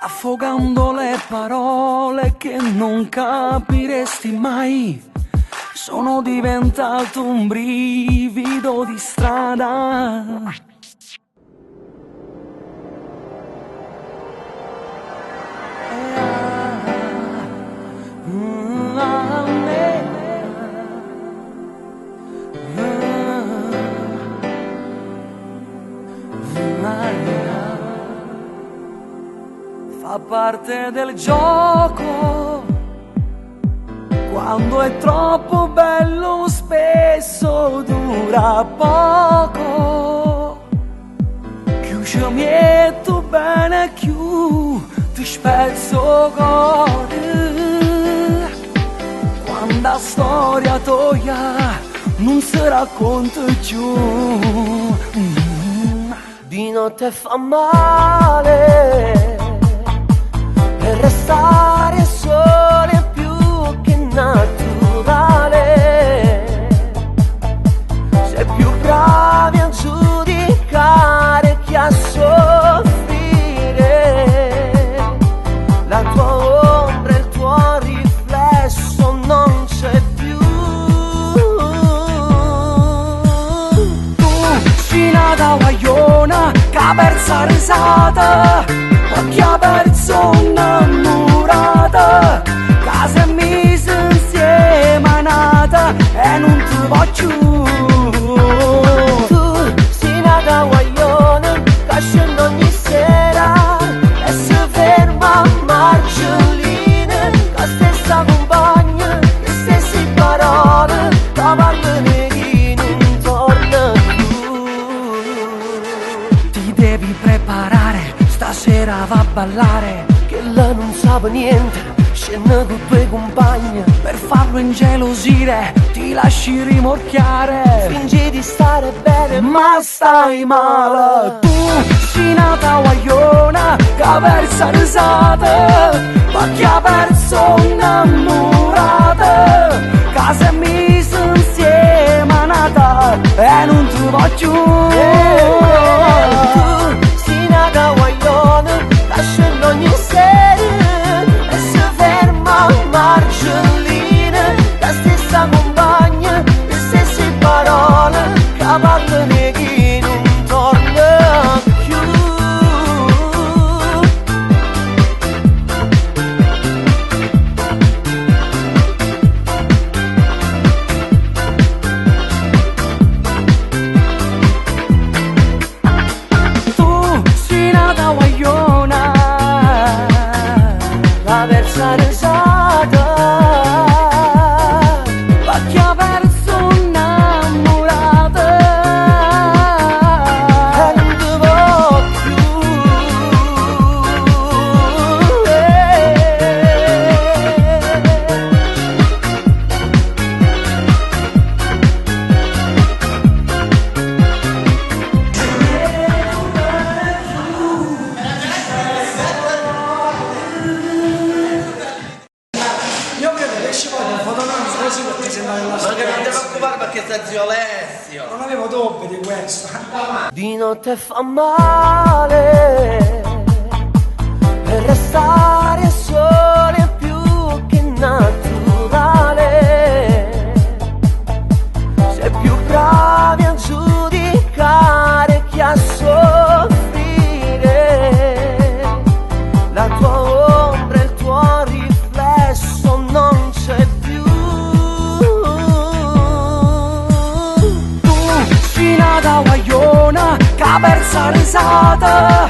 Affogando le parole che non capiresti mai, sono diventato un brivido di strada. Fa parte del gioco, quando è troppo bello spesso dura poco. Chiudiami e tu bene chiù, ti spezzo cuore. Quando la storia tua non si racconta più. Di notte fa male e restare sole è più che naturale. Sei più bravi a giudicare che a soffrire. La tua ombra e il tuo riflesso non c'è più. Tu sei nata guagliona che ha perso risata, ma chi ha perso innamorata, che si è mise insieme a nata e non ti voglio. Tu sei nata guagliona che scende ogni sera e si ferma a marcellina, la stessa compagna, le stesse parole, che parlano chi non torna più. Ti devi preparare, stasera va a ballare, che lei non sa niente, scende con i tuoi compagni. Per farlo ingelosire ti lasci rimorchiare, fingi di stare bene ma stai male. Tu sei nata guagliona che ha perso risata, ma chi ha perso innamorata, che si è mise insieme a nata e non ti voglio. Tu sei nata guagliona che scende ogni sera e si ferma a marcellina, la stessa compagna, le stesse parole, che parlano chi non torna più. Tu sei nata guagliona, la versa risata, ma chi ha perso innamorata e non ti voglio più. Io credo che ci voglia un fotogramma così per presentare la Ma storia. che non ti preoccupare perché sta zio Alessio. Non avevo dubbi di questo. Di notte fa male e restare sole è più che naturale. Sei più bravi a giudicare che a soffrire. La tua ombra e il tuo riflesso non c'è più. Tu sei nata guagliona che ha perso risata,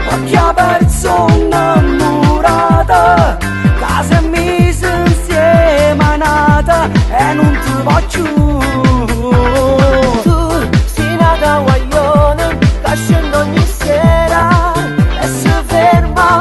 ma chi ha perso innamorata, che si è mise insieme a nata e non ti voglio. Tu sei nata guagliona che scende ogni sera e si ferma a